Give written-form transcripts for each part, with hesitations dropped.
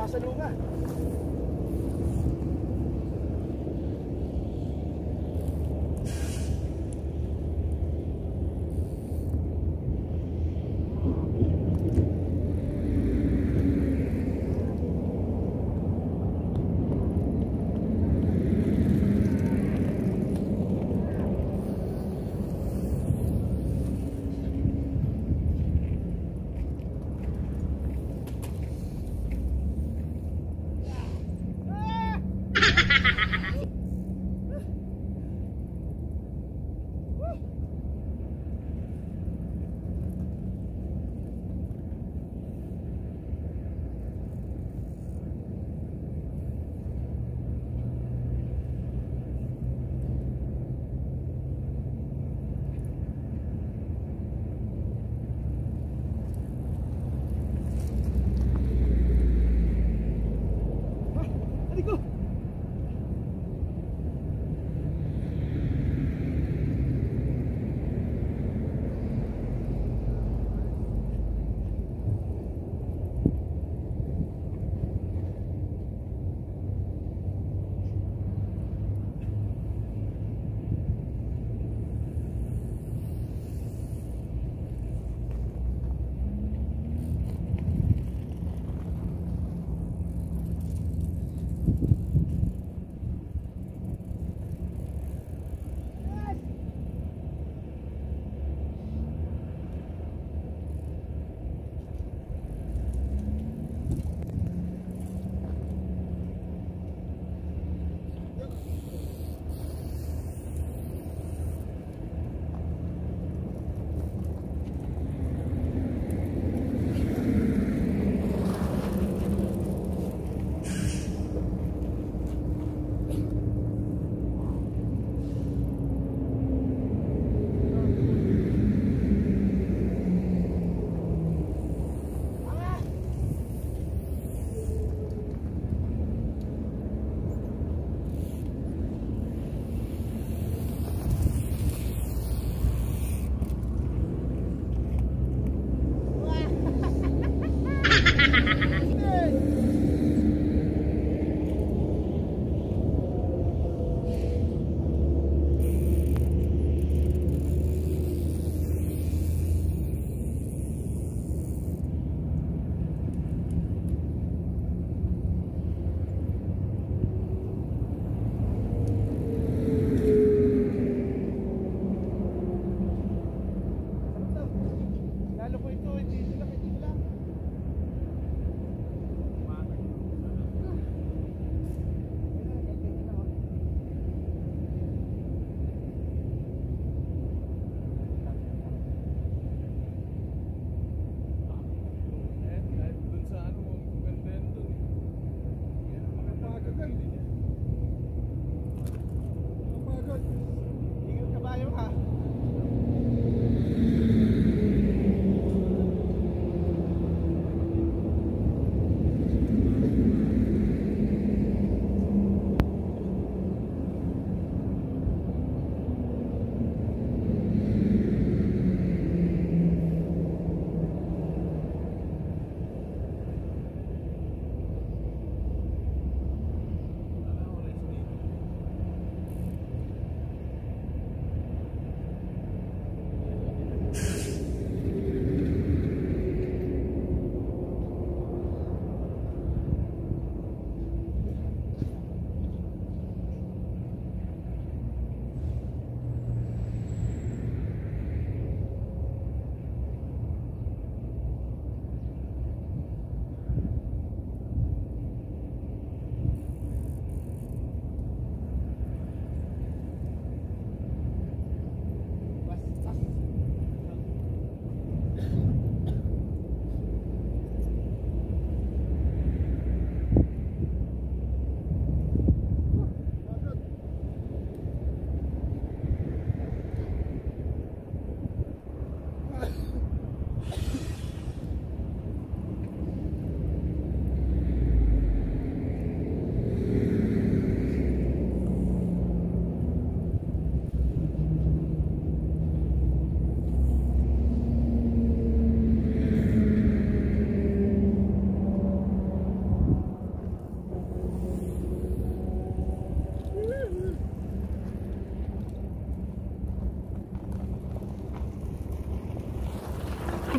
pasalungan.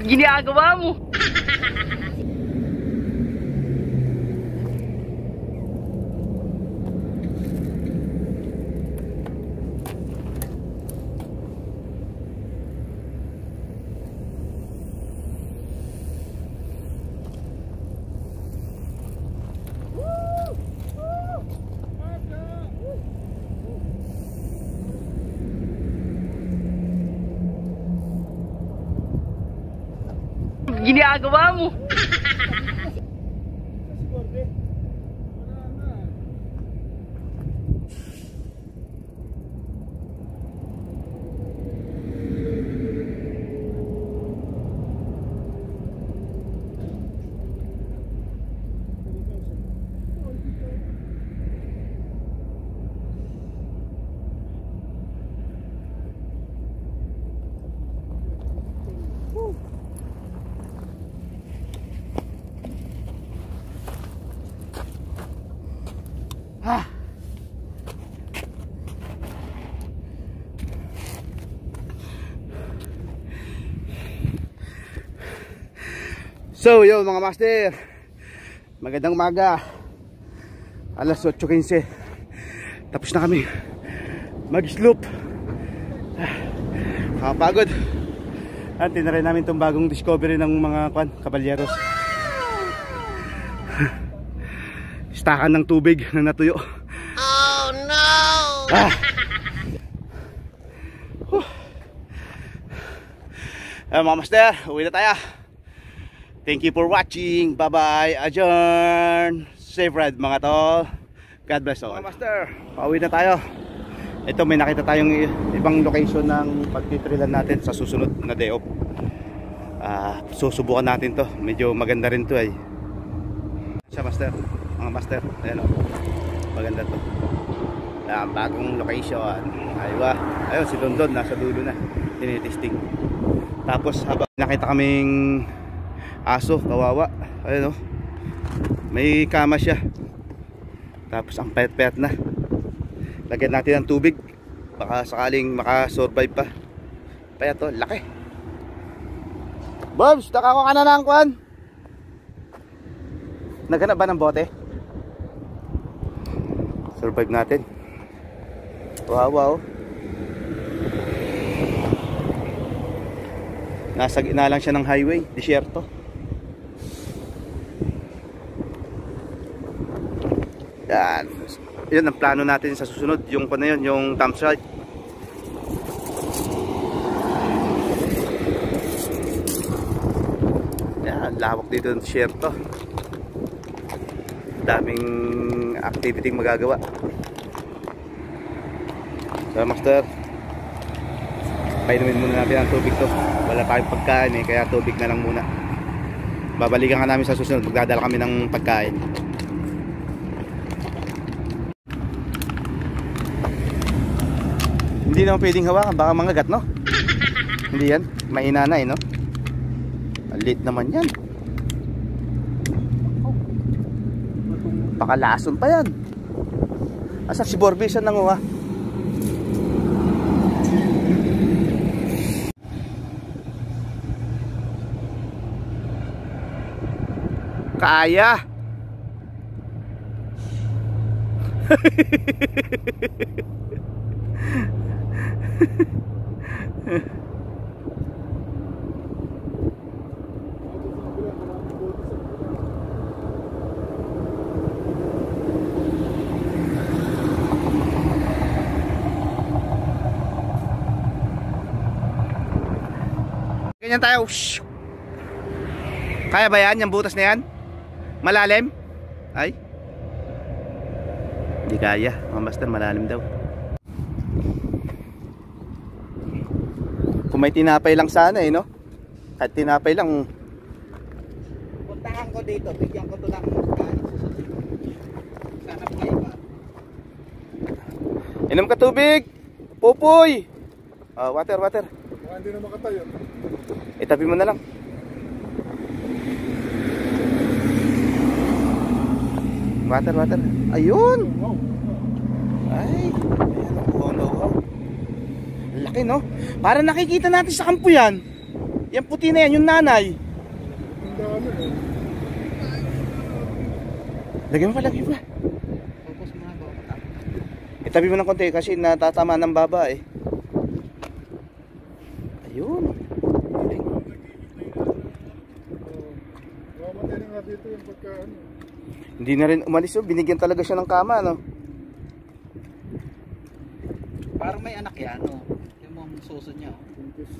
ginagawa mo? Ginagawa mo? So yun mga master, magandang umaga. Alas 8:15. Tapos na kami mag-sloop. Kapagod. At tinaray namin itong bagong discovery ng mga kabalyeros. Stakan ng tubig na natuyo. Oh no! Mga master, uwi na tayo. Thank you for watching. Bye bye. Adjourn. Safe ride mga tol. God bless all. Mga master, pauwi na tayo. Ito, may nakita tayong ibang location ng pagtitrilan natin sa susunod na day off. Susubukan natin to. Medyo maganda rin to ay. Siya master, mga master. Ayan o, maganda to. Bagong location. Ayun si Dondon nasa dulo na. Tinitesting. Tapos habang nakita kaming aso, kawawa. Ayun o, may kama siya. Tapos ang pet-pet na. Lagyan natin ng tubig, baka sakaling makasurvive pa. Kaya to, laki. Bobs, nakako ka na ng kwan. Naghanap ba ng bote? Survive natin. Wow. Nasa gitna lang siya ng highway, disyerto. Yan. Yun ang plano natin sa susunod. Yung na yun, yung thumb strike. Yan, lawak dito ng disyerto. Daming activity magagawa. So master, painumin muna natin ang tubig to. Wala tayong pagkain kaya tubig na lang muna. Babalikan ka namin sa susunod. Magdadala kami ng pagkain. Hindi naman pwedeng hawakan, baka mangagat, no? Hindi yan, mainanay, no? Alit naman yan. Pakalason pa yan. Asa si Borby, saan nanguha? Kaya. Ganyan tayo. Shhh. Kaya ba yan? Yung butas na yan? Malalim? Ay? Hindi kaya. Mga master, malalim daw. Kung may tinapay lang sana no? Kahit tinapay lang. Puntahan ko dito, bigyan ko to lang. Sana kayo pa. Inom ka tubig. Pupoy. Water. Hindi na makatayo. Itabi mo na lang. Water. Ayun. Ay. Ayan, wow. Laki, no? Para nakikita natin sa kampo yan. Yan puti na yan, yung nanay. Ang dami eh. Lagyan mo pa, lagyan mo pa. Focus mo nga ba? Itabi mo ng konti kasi natatama ng baba eh. Ayun. Galing. Mamatay na nga dito yung pagka ano. Hindi na rin umalis oh. Binigyan talaga siya ng kama, no? Parang may anak yan, no? Yung mga suso niya. Buntis.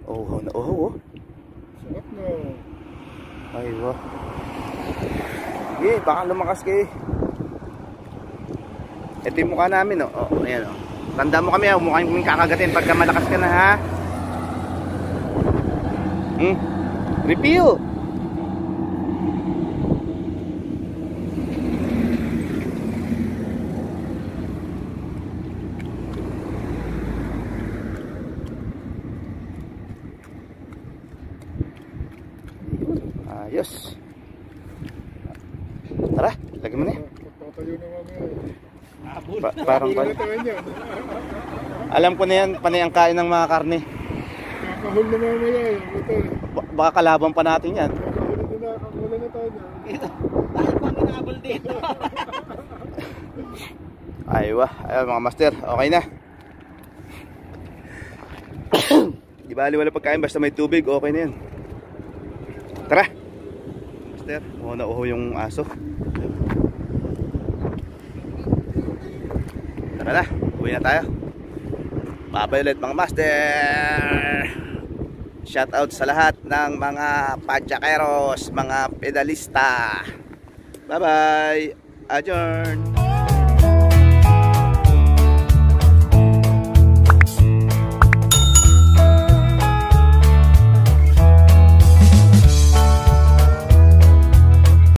Oh, oh. Sarap na. Ay, wow. Sige, baka lumakas kayo. Ito yung mukha namin, oh. Oh, ayan, oh. Tanda mo kami, oh. Mukha yung kakagatin pagka malakas ka na, ha? Repeal! Ayos. Tara, lagyan mo na yan. Pagtatayo na mamaya. Abol. Parang Wala tayo niyan. alam ko na yan, panay ang kain ng mga karne. Kakahul na mamaya eh. Ito. Baka kalaban pa natin yan. Kakahul na tayo niyan. Ito. Tayo pang inabol dito. Aywa, ayun mga master, okay na. Di bali wala pagkain, basta may tubig, okay na yan. Tara. Master, na uho yung aso. Tara na, uwi na tayo. Bye-bye ulit mga master. Shout out sa lahat ng mga padyakeros, mga pedalista. Bye-bye. Adjourn.